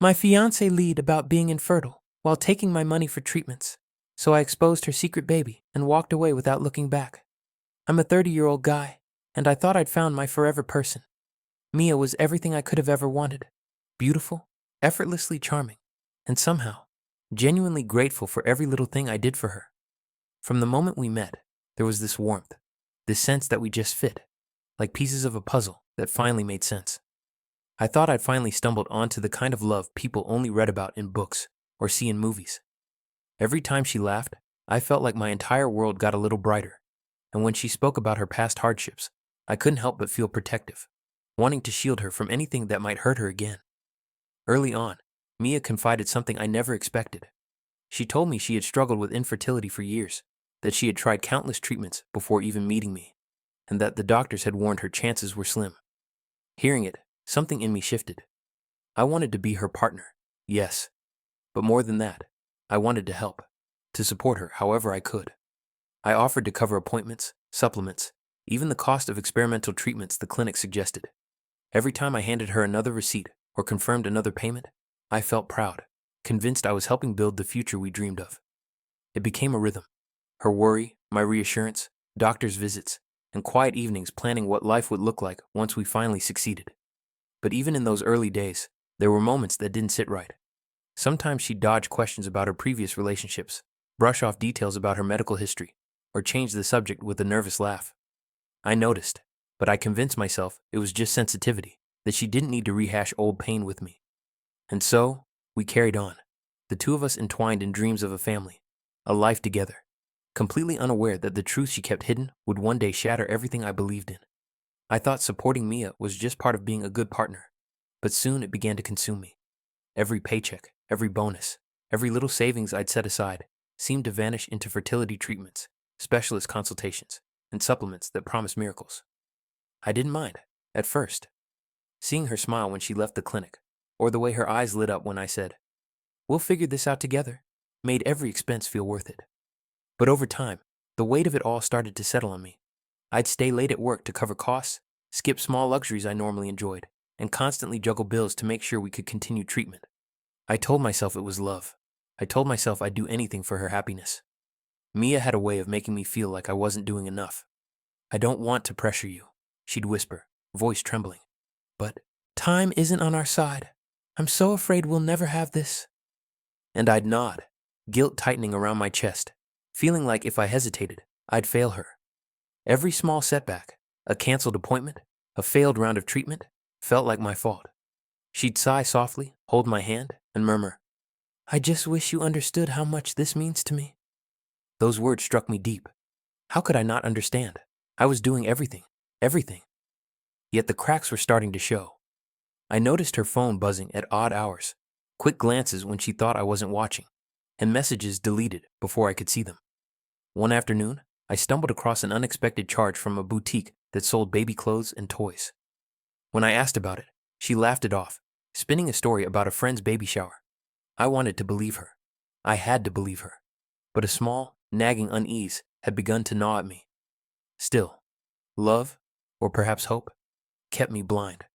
My fiancée lied about being infertile while taking my money for treatments, so I exposed her secret baby and walked away without looking back. I'm a 30-year-old guy, and I thought I'd found my forever person. Mia was everything I could have ever wanted. Beautiful, effortlessly charming, and somehow, genuinely grateful for every little thing I did for her. From the moment we met, there was this warmth, this sense that we just fit, like pieces of a puzzle that finally made sense. I thought I'd finally stumbled onto the kind of love people only read about in books or see in movies. Every time she laughed, I felt like my entire world got a little brighter, and when she spoke about her past hardships, I couldn't help but feel protective, wanting to shield her from anything that might hurt her again. Early on, Mia confided something I never expected. She told me she had struggled with infertility for years, that she had tried countless treatments before even meeting me, and that the doctors had warned her chances were slim. Hearing it, something in me shifted. I wanted to be her partner, yes, but more than that, I wanted to help, to support her however I could. I offered to cover appointments, supplements, even the cost of experimental treatments the clinic suggested. Every time I handed her another receipt or confirmed another payment, I felt proud, convinced I was helping build the future we dreamed of. It became a rhythm. Her worry, my reassurance, doctor's visits, and quiet evenings planning what life would look like once we finally succeeded. But even in those early days, there were moments that didn't sit right. Sometimes she'd dodge questions about her previous relationships, brush off details about her medical history, or change the subject with a nervous laugh. I noticed, but I convinced myself it was just sensitivity, that she didn't need to rehash old pain with me. And so, we carried on, the two of us entwined in dreams of a family, a life together, completely unaware that the truth she kept hidden would one day shatter everything I believed in. I thought supporting Mia was just part of being a good partner, but soon it began to consume me. Every paycheck, every bonus, every little savings I'd set aside seemed to vanish into fertility treatments, specialist consultations, and supplements that promised miracles. I didn't mind, at first. Seeing her smile when she left the clinic, or the way her eyes lit up when I said, "We'll figure this out together," made every expense feel worth it. But over time, the weight of it all started to settle on me. I'd stay late at work to cover costs, skip small luxuries I normally enjoyed, and constantly juggle bills to make sure we could continue treatment. I told myself it was love. I told myself I'd do anything for her happiness. Mia had a way of making me feel like I wasn't doing enough. "I don't want to pressure you," she'd whisper, voice trembling. "But time isn't on our side. I'm so afraid we'll never have this." And I'd nod, guilt tightening around my chest, feeling like if I hesitated, I'd fail her. Every small setback, a canceled appointment, a failed round of treatment, felt like my fault. She'd sigh softly, hold my hand, and murmur, "I just wish you understood how much this means to me." Those words struck me deep. How could I not understand? I was doing everything. Yet the cracks were starting to show. I noticed her phone buzzing at odd hours, quick glances when she thought I wasn't watching, and messages deleted before I could see them. One afternoon, I stumbled across an unexpected charge from a boutique that sold baby clothes and toys. When I asked about it, she laughed it off, spinning a story about a friend's baby shower. I wanted to believe her. I had to believe her. But a small, nagging unease had begun to gnaw at me. Still, love, or perhaps hope, kept me blind.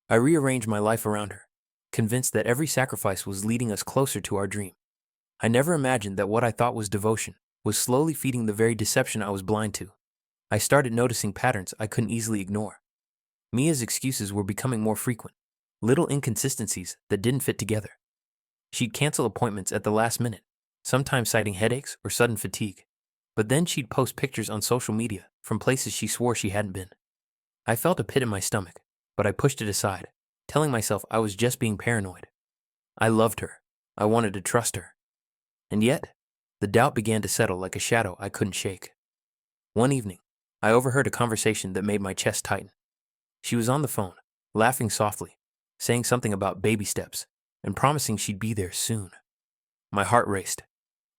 I rearranged my life around her, convinced that every sacrifice was leading us closer to our dream. I never imagined that what I thought was devotion was slowly feeding the very deception I was blind to. I started noticing patterns I couldn't easily ignore. Mia's excuses were becoming more frequent, little inconsistencies that didn't fit together. She'd cancel appointments at the last minute, sometimes citing headaches or sudden fatigue. But then she'd post pictures on social media from places she swore she hadn't been. I felt a pit in my stomach, but I pushed it aside, telling myself I was just being paranoid. I loved her. I wanted to trust her. And yet, the doubt began to settle like a shadow I couldn't shake. One evening, I overheard a conversation that made my chest tighten. She was on the phone, laughing softly, saying something about baby steps, and promising she'd be there soon. My heart raced.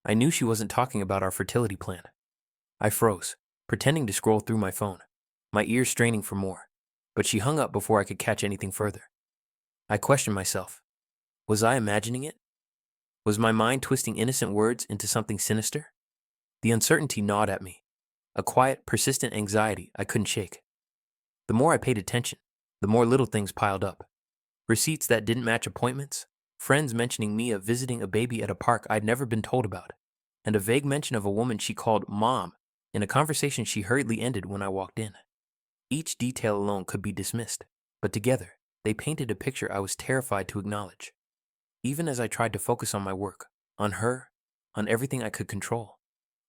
I knew she wasn't talking about our fertility plan. I froze, pretending to scroll through my phone, my ears straining for more, but she hung up before I could catch anything further. I questioned myself. Was I imagining it? Was my mind twisting innocent words into something sinister? The uncertainty gnawed at me, a quiet, persistent anxiety I couldn't shake. The more I paid attention, the more little things piled up. Receipts that didn't match appointments, friends mentioning Mia visiting a baby at a park I'd never been told about, and a vague mention of a woman she called Mom in a conversation she hurriedly ended when I walked in. Each detail alone could be dismissed, but together, they painted a picture I was terrified to acknowledge. Even as I tried to focus on my work, on her, on everything I could control,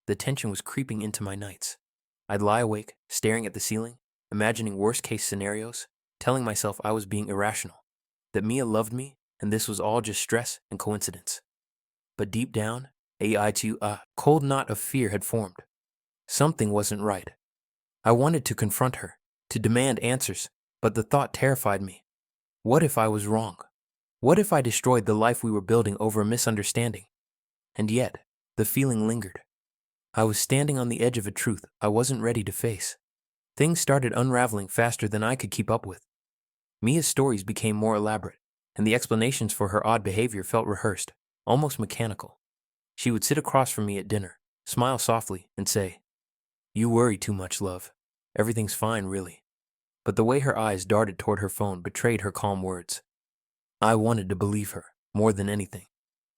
the tension was creeping into my nights. I'd lie awake, staring at the ceiling, imagining worst-case scenarios, telling myself I was being irrational, that Mia loved me, and this was all just stress and coincidence. But deep down, a cold knot of fear had formed. Something wasn't right. I wanted to confront her, to demand answers, but the thought terrified me. What if I was wrong? What if I destroyed the life we were building over a misunderstanding? And yet, the feeling lingered. I was standing on the edge of a truth I wasn't ready to face. Things started unraveling faster than I could keep up with. Mia's stories became more elaborate, and the explanations for her odd behavior felt rehearsed, almost mechanical. She would sit across from me at dinner, smile softly, and say, "You worry too much, love. Everything's fine, really." But the way her eyes darted toward her phone betrayed her calm words. I wanted to believe her, more than anything.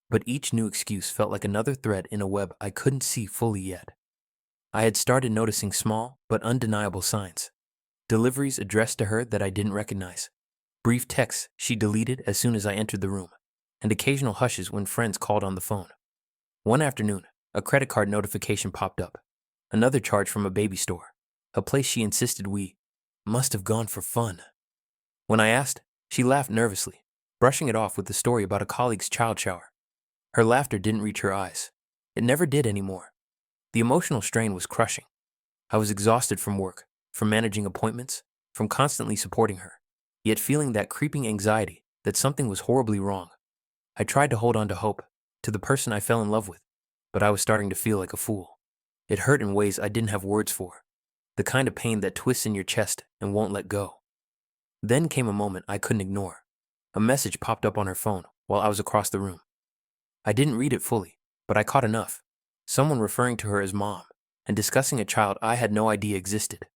But each new excuse felt like another thread in a web I couldn't see fully yet. I had started noticing small, but undeniable signs. Deliveries addressed to her that I didn't recognize. Brief texts she deleted as soon as I entered the room, and occasional hushes when friends called on the phone. One afternoon, a credit card notification popped up. Another charge from a baby store, a place she insisted we must have gone for fun. When I asked, she laughed nervously, brushing it off with the story about a colleague's child shower. Her laughter didn't reach her eyes. It never did anymore. The emotional strain was crushing. I was exhausted from work, from managing appointments, from constantly supporting her, yet feeling that creeping anxiety that something was horribly wrong. I tried to hold on to hope, to the person I fell in love with, but I was starting to feel like a fool. It hurt in ways I didn't have words for, the kind of pain that twists in your chest and won't let go. Then came a moment I couldn't ignore. A message popped up on her phone while I was across the room. I didn't read it fully, but I caught enough. Someone referring to her as Mom and discussing a child I had no idea existed.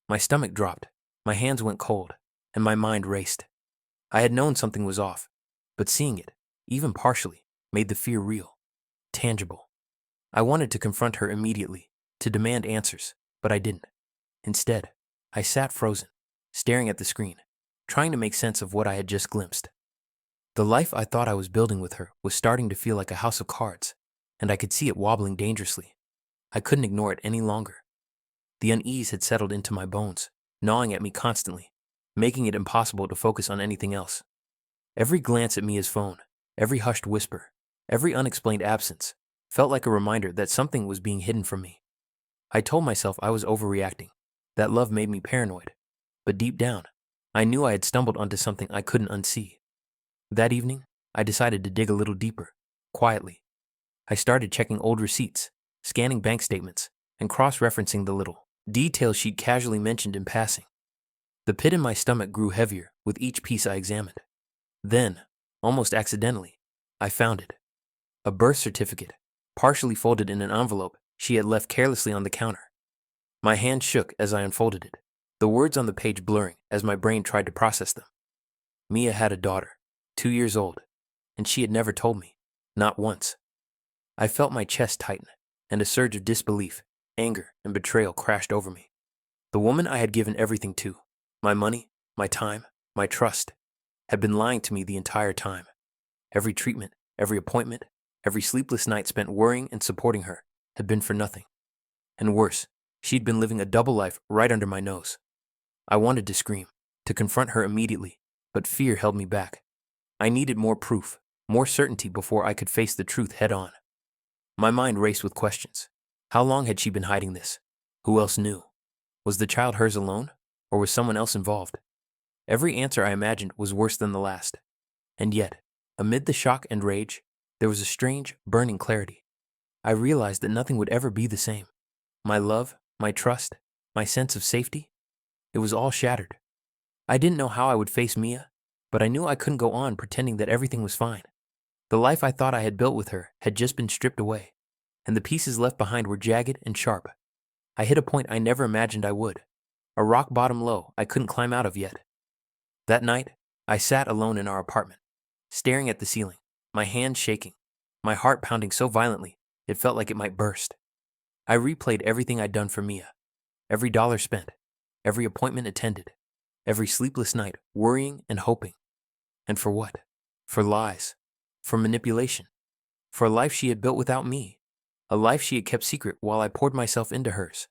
My stomach dropped, my hands went cold, and my mind raced. I had known something was off, but seeing it, even partially, made the fear real, tangible. I wanted to confront her immediately, to demand answers, but I didn't. Instead, I sat frozen, staring at the screen, trying to make sense of what I had just glimpsed. The life I thought I was building with her was starting to feel like a house of cards, and I could see it wobbling dangerously. I couldn't ignore it any longer. The unease had settled into my bones, gnawing at me constantly, making it impossible to focus on anything else. Every glance at Mia's phone, every hushed whisper, every unexplained absence, felt like a reminder that something was being hidden from me. I told myself I was overreacting, that love made me paranoid, but deep down, I knew I had stumbled onto something I couldn't unsee. That evening, I decided to dig a little deeper, quietly. I started checking old receipts, scanning bank statements, and cross-referencing the little details she'd casually mentioned in passing. The pit in my stomach grew heavier with each piece I examined. Then, almost accidentally, I found it. A birth certificate, partially folded in an envelope she had left carelessly on the counter. My hand shook as I unfolded it, the words on the page blurring as my brain tried to process them. Mia had a daughter, 2 years old, and she had never told me, not once. I felt my chest tighten, and a surge of disbelief, anger, and betrayal crashed over me. The woman I had given everything to, my money, my time, my trust, had been lying to me the entire time. Every treatment, every appointment, every sleepless night spent worrying and supporting her had been for nothing. And worse, she'd been living a double life right under my nose. I wanted to scream, to confront her immediately, but fear held me back. I needed more proof, more certainty before I could face the truth head on. My mind raced with questions. How long had she been hiding this? Who else knew? Was the child hers alone, or was someone else involved? Every answer I imagined was worse than the last. And yet, amid the shock and rage, there was a strange, burning clarity. I realized that nothing would ever be the same. My love, my trust, my sense of safety, it was all shattered. I didn't know how I would face Mia, but I knew I couldn't go on pretending that everything was fine. The life I thought I had built with her had just been stripped away, and the pieces left behind were jagged and sharp. I hit a point I never imagined I would, a rock-bottom low I couldn't climb out of yet. That night, I sat alone in our apartment, staring at the ceiling, my hands shaking, my heart pounding so violently it felt like it might burst. I replayed everything I'd done for Mia, every dollar spent, every appointment attended, every sleepless night worrying and hoping. And for what? For lies, for manipulation, for a life she had built without me, a life she had kept secret while I poured myself into hers.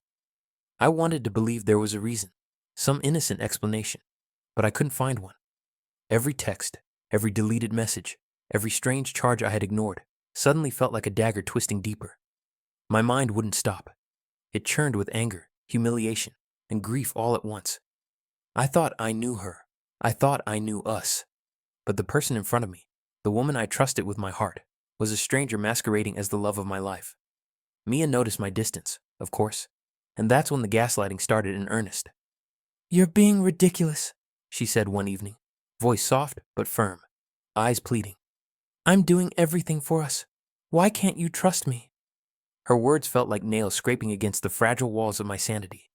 I wanted to believe there was a reason, some innocent explanation, but I couldn't find one. Every text, every deleted message, every strange charge I had ignored suddenly felt like a dagger twisting deeper. My mind wouldn't stop. It churned with anger, humiliation, and grief all at once. I thought I knew her. I thought I knew us. But the person in front of me, the woman I trusted with my heart, was a stranger masquerading as the love of my life. Mia noticed my distance, of course, and that's when the gaslighting started in earnest. "You're being ridiculous," she said one evening, voice soft but firm, eyes pleading. "I'm doing everything for us. Why can't you trust me?" Her words felt like nails scraping against the fragile walls of my sanity.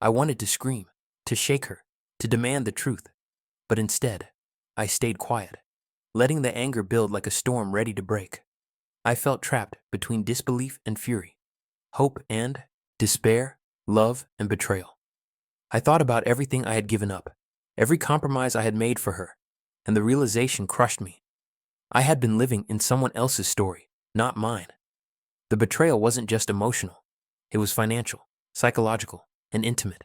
I wanted to scream, to shake her, to demand the truth, but instead, I stayed quiet, letting the anger build like a storm ready to break. I felt trapped between disbelief and fury, hope and despair, love and betrayal. I thought about everything I had given up, every compromise I had made for her, and the realization crushed me. I had been living in someone else's story, not mine. The betrayal wasn't just emotional. It was financial, psychological, and intimate.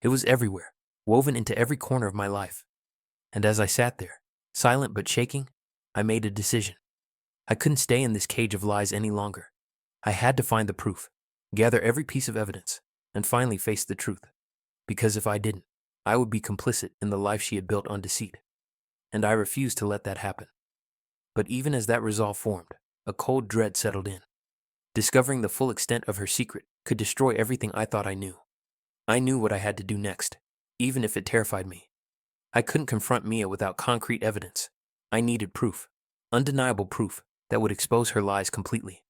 It was everywhere, woven into every corner of my life. And as I sat there, silent but shaking, I made a decision. I couldn't stay in this cage of lies any longer. I had to find the proof, gather every piece of evidence, and finally face the truth. Because if I didn't, I would be complicit in the life she had built on deceit. And I refused to let that happen. But even as that resolve formed, a cold dread settled in. Discovering the full extent of her secret could destroy everything I thought I knew. I knew what I had to do next, even if it terrified me. I couldn't confront Mia without concrete evidence. I needed proof, undeniable proof, that would expose her lies completely.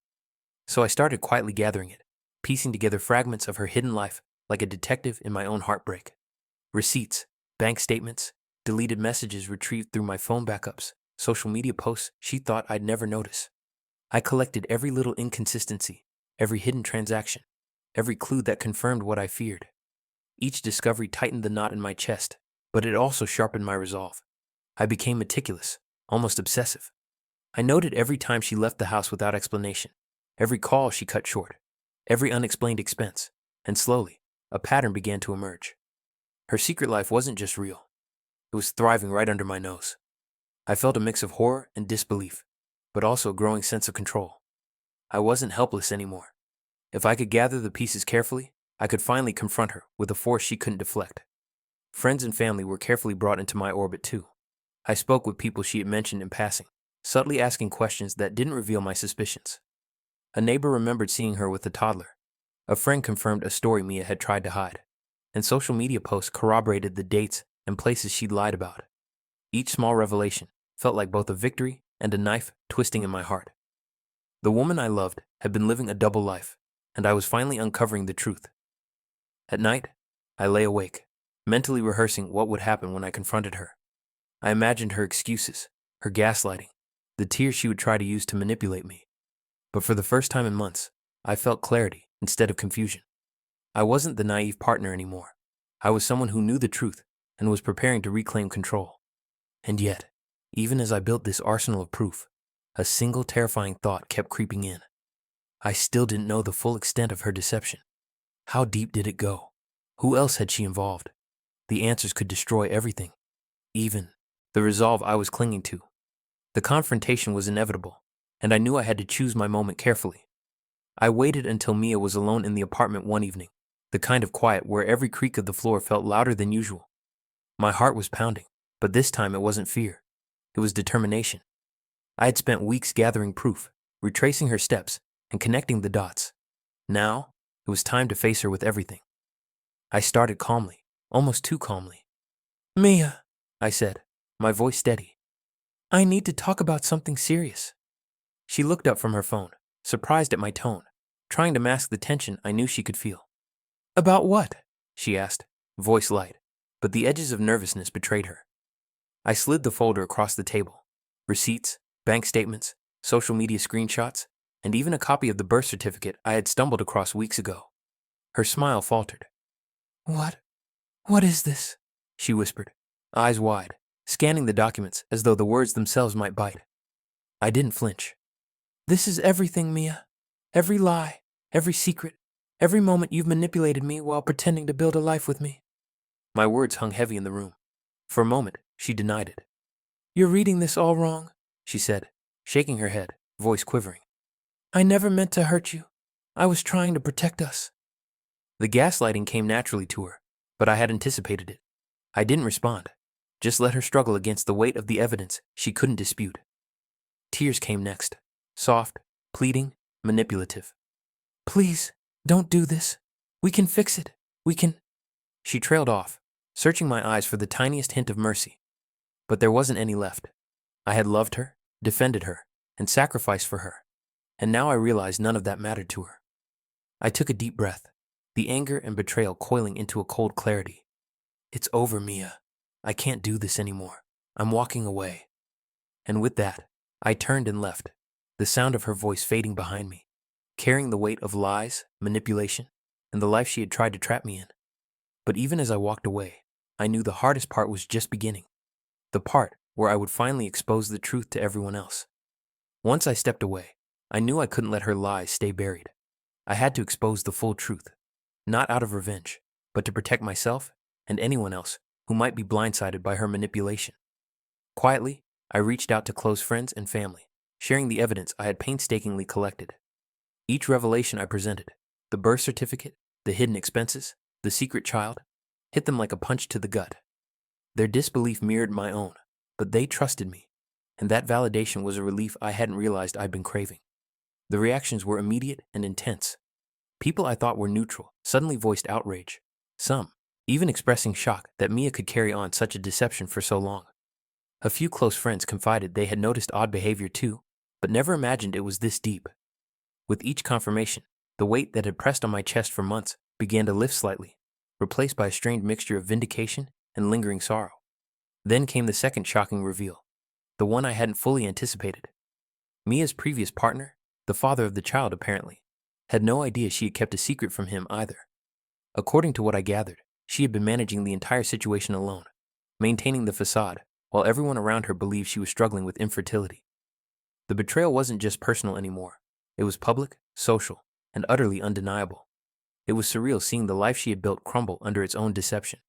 So I started quietly gathering it, piecing together fragments of her hidden life like a detective in my own heartbreak. Receipts, bank statements, deleted messages retrieved through my phone backups, social media posts she thought I'd never notice. I collected every little inconsistency, every hidden transaction, every clue that confirmed what I feared. Each discovery tightened the knot in my chest, but it also sharpened my resolve. I became meticulous, almost obsessive. I noted every time she left the house without explanation, every call she cut short, every unexplained expense, and slowly, a pattern began to emerge. Her secret life wasn't just real. It was thriving right under my nose. I felt a mix of horror and disbelief, but also a growing sense of control. I wasn't helpless anymore. If I could gather the pieces carefully, I could finally confront her with a force she couldn't deflect. Friends and family were carefully brought into my orbit too. I spoke with people she had mentioned in passing, subtly asking questions that didn't reveal my suspicions. A neighbor remembered seeing her with a toddler. A friend confirmed a story Mia had tried to hide, and social media posts corroborated the dates and places she'd lied about. Each small revelation felt like both a victory and a knife twisting in my heart. The woman I loved had been living a double life, and I was finally uncovering the truth. At night, I lay awake, mentally rehearsing what would happen when I confronted her. I imagined her excuses, her gaslighting, the tears she would try to use to manipulate me. But for the first time in months, I felt clarity instead of confusion. I wasn't the naive partner anymore. I was someone who knew the truth and was preparing to reclaim control. And yet, even as I built this arsenal of proof, a single terrifying thought kept creeping in. I still didn't know the full extent of her deception. How deep did it go? Who else had she involved? The answers could destroy everything, even the resolve I was clinging to. The confrontation was inevitable, and I knew I had to choose my moment carefully. I waited until Mia was alone in the apartment one evening, the kind of quiet where every creak of the floor felt louder than usual. My heart was pounding, but this time it wasn't fear. It was determination. I had spent weeks gathering proof, retracing her steps, and connecting the dots. Now, it was time to face her with everything. I started calmly, almost too calmly. "Mia," I said, my voice steady. "I need to talk about something serious." She looked up from her phone, surprised at my tone, trying to mask the tension I knew she could feel. "About what?" she asked, voice light, but the edges of nervousness betrayed her. I slid the folder across the table. receipts, bank statements, social media screenshots, and even a copy of the birth certificate I had stumbled across weeks ago. Her smile faltered. What? What is this? She whispered, eyes wide, scanning the documents as though the words themselves might bite. I didn't flinch. This is everything, Mia. Every lie, every secret, every moment you've manipulated me while pretending to build a life with me. My words hung heavy in the room. For a moment, she denied it. You're reading this all wrong, she said, shaking her head, voice quivering. I never meant to hurt you. I was trying to protect us. The gaslighting came naturally to her, but I had anticipated it. I didn't respond, just let her struggle against the weight of the evidence she couldn't dispute. Tears came next, soft, pleading, manipulative. Please, don't do this. We can fix it. We can. She trailed off, searching my eyes for the tiniest hint of mercy. But there wasn't any left. I had loved her, defended her, and sacrificed for her, and now I realized none of that mattered to her. I took a deep breath, the anger and betrayal coiling into a cold clarity. It's over, Mia. I can't do this anymore. I'm walking away. And with that, I turned and left, the sound of her voice fading behind me, carrying the weight of lies, manipulation, and the life she had tried to trap me in. But even as I walked away, I knew the hardest part was just beginning, the part where I would finally expose the truth to everyone else. Once I stepped away, I knew I couldn't let her lies stay buried. I had to expose the full truth, not out of revenge, but to protect myself and anyone else who might be blindsided by her manipulation. Quietly, I reached out to close friends and family, sharing the evidence I had painstakingly collected. Each revelation I presented, the birth certificate, the hidden expenses, the secret child, hit them like a punch to the gut. Their disbelief mirrored my own, but they trusted me, and that validation was a relief I hadn't realized I'd been craving. The reactions were immediate and intense. People I thought were neutral suddenly voiced outrage, some even expressing shock that Mia could carry on such a deception for so long. A few close friends confided they had noticed odd behavior too, but never imagined it was this deep. With each confirmation, the weight that had pressed on my chest for months began to lift slightly, replaced by a strange mixture of vindication and lingering sorrow. Then came the second shocking reveal, the one I hadn't fully anticipated. Mia's previous partner, the father of the child apparently, had no idea she had kept a secret from him either. According to what I gathered, she had been managing the entire situation alone, maintaining the facade, while everyone around her believed she was struggling with infertility. The betrayal wasn't just personal anymore. It was public, social, and utterly undeniable. It was surreal seeing the life she had built crumble under its own deception.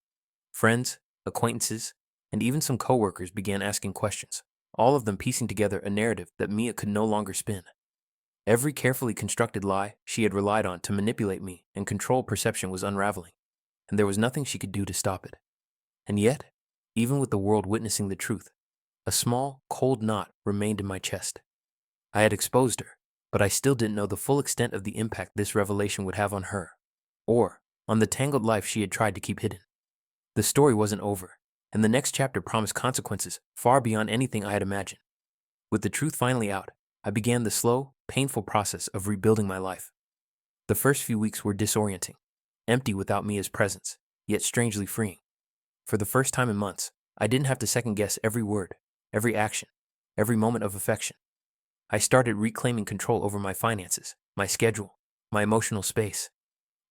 Friends, acquaintances, and even some coworkers began asking questions, all of them piecing together a narrative that Mia could no longer spin. Every carefully constructed lie she had relied on to manipulate me and control perception was unraveling, and there was nothing she could do to stop it. And yet, even with the world witnessing the truth, a small, cold knot remained in my chest. I had exposed her, but I still didn't know the full extent of the impact this revelation would have on her, or on the tangled life she had tried to keep hidden. The story wasn't over, and the next chapter promised consequences far beyond anything I had imagined. With the truth finally out, I began the slow, painful process of rebuilding my life. The first few weeks were disorienting, empty without Mia's presence, yet strangely freeing. For the first time in months, I didn't have to second-guess every word, every action, every moment of affection. I started reclaiming control over my finances, my schedule, my emotional space.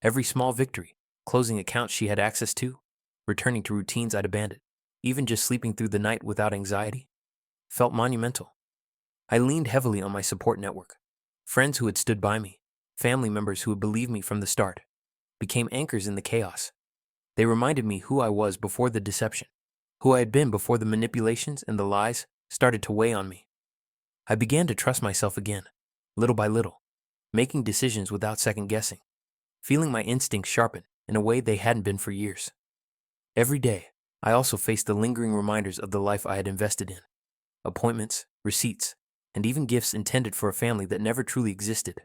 Every small victory, closing accounts she had access to, returning to routines I'd abandoned, even just sleeping through the night without anxiety, felt monumental. I leaned heavily on my support network. Friends who had stood by me, family members who had believed me from the start, became anchors in the chaos. They reminded me who I was before the deception, who I had been before the manipulations and the lies started to weigh on me. I began to trust myself again, little by little, making decisions without second-guessing, feeling my instincts sharpen in a way they hadn't been for years. Every day, I also faced the lingering reminders of the life I had invested in, appointments, receipts, and even gifts intended for a family that never truly existed.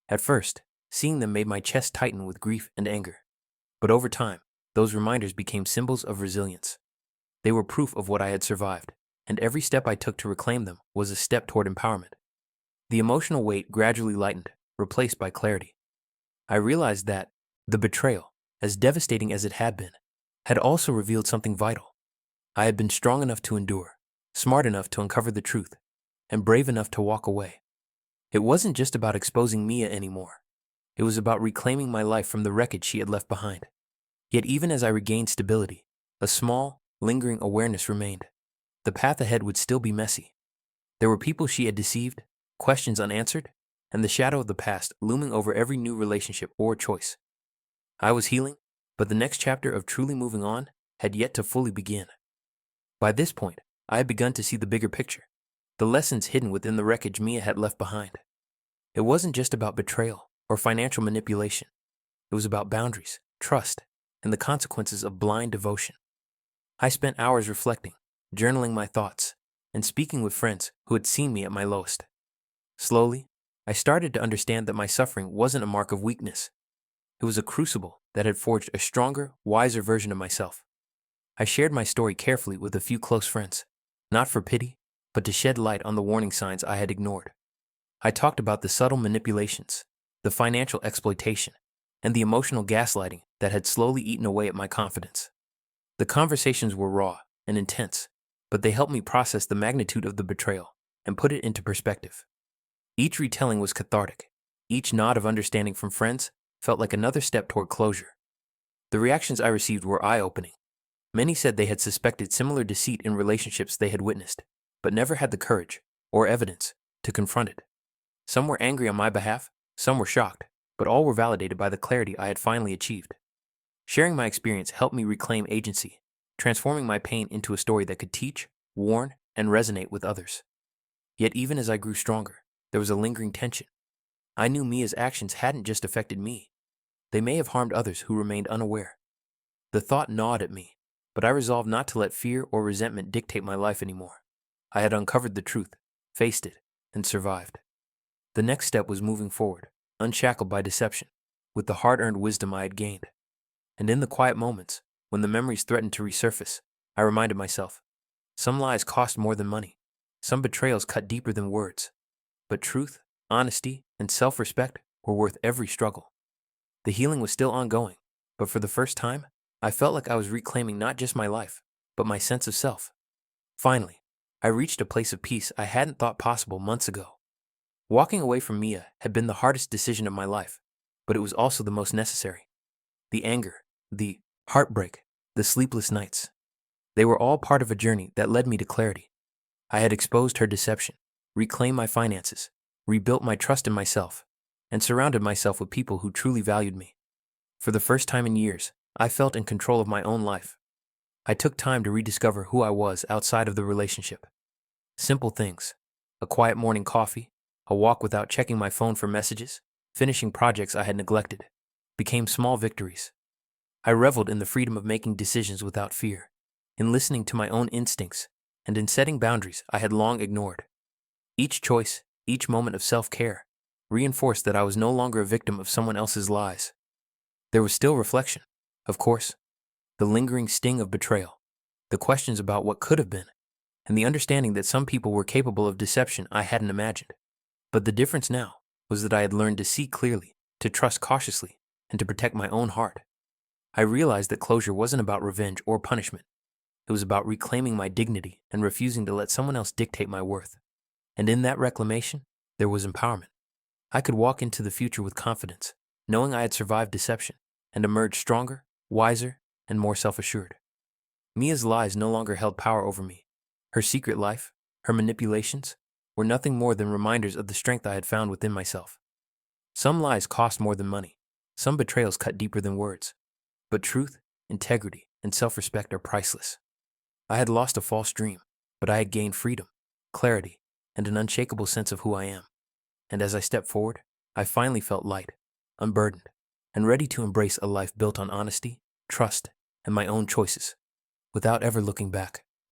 At first, seeing them made my chest tighten with grief and anger. But over time, those reminders became symbols of resilience. They were proof of what I had survived, and every step I took to reclaim them was a step toward empowerment. The emotional weight gradually lightened, replaced by clarity. I realized that the betrayal, as devastating as it had been, had also revealed something vital. I had been strong enough to endure, smart enough to uncover the truth, and brave enough to walk away. It wasn't just about exposing Mia anymore. It was about reclaiming my life from the wreckage she had left behind. Yet even as I regained stability, a small, lingering awareness remained. The path ahead would still be messy. There were people she had deceived, questions unanswered, and the shadow of the past looming over every new relationship or choice. I was healing, but the next chapter of truly moving on had yet to fully begin. By this point, I had begun to see the bigger picture, the lessons hidden within the wreckage Mia had left behind. It wasn't just about betrayal or financial manipulation. It was about boundaries, trust, and the consequences of blind devotion. I spent hours reflecting, journaling my thoughts, and speaking with friends who had seen me at my lowest. Slowly, I started to understand that my suffering wasn't a mark of weakness. It was a crucible that had forged a stronger, wiser version of myself. I shared my story carefully with a few close friends, not for pity, but to shed light on the warning signs I had ignored. I talked about the subtle manipulations, the financial exploitation, and the emotional gaslighting that had slowly eaten away at my confidence. The conversations were raw and intense, but they helped me process the magnitude of the betrayal and put it into perspective. Each retelling was cathartic. Each nod of understanding from friends felt like another step toward closure. The reactions I received were eye-opening. Many said they had suspected similar deceit in relationships they had witnessed, but never had the courage or evidence to confront it. Some were angry on my behalf, some were shocked, but all were validated by the clarity I had finally achieved. Sharing my experience helped me reclaim agency, transforming my pain into a story that could teach, warn, and resonate with others. Yet even as I grew stronger, there was a lingering tension. I knew Mia's actions hadn't just affected me. They may have harmed others who remained unaware. The thought gnawed at me, but I resolved not to let fear or resentment dictate my life anymore. I had uncovered the truth, faced it, and survived. The next step was moving forward, unshackled by deception, with the hard-earned wisdom I had gained. And in the quiet moments, when the memories threatened to resurface, I reminded myself, some lies cost more than money, some betrayals cut deeper than words, but truth, honesty, and self-respect were worth every struggle. The healing was still ongoing, but for the first time, I felt like I was reclaiming not just my life, but my sense of self. Finally, I reached a place of peace I hadn't thought possible months ago. Walking away from Mia had been the hardest decision of my life, but it was also the most necessary. The anger, the heartbreak, the sleepless nights, they were all part of a journey that led me to clarity. I had exposed her deception, reclaimed my finances, rebuilt my trust in myself, and surrounded myself with people who truly valued me. For the first time in years, I felt in control of my own life. I took time to rediscover who I was outside of the relationship. Simple things, a quiet morning coffee, a walk without checking my phone for messages, finishing projects I had neglected, became small victories. I reveled in the freedom of making decisions without fear, in listening to my own instincts, and in setting boundaries I had long ignored. Each choice, each moment of self-care, reinforced that I was no longer a victim of someone else's lies. There was still reflection, of course, the lingering sting of betrayal, the questions about what could have been, and the understanding that some people were capable of deception I hadn't imagined. But the difference now was that I had learned to see clearly, to trust cautiously, and to protect my own heart. I realized that closure wasn't about revenge or punishment. It was about reclaiming my dignity and refusing to let someone else dictate my worth. And in that reclamation, there was empowerment. I could walk into the future with confidence, knowing I had survived deception and emerged stronger, wiser, and more self-assured. Mia's lies no longer held power over me. Her secret life, her manipulations, were nothing more than reminders of the strength I had found within myself. Some lies cost more than money. Some betrayals cut deeper than words. But truth, integrity, and self-respect are priceless. I had lost a false dream, but I had gained freedom, clarity, and an unshakable sense of who I am. And as I stepped forward, I finally felt light, unburdened, and ready to embrace a life built on honesty, trust, and my own choices, without ever looking back.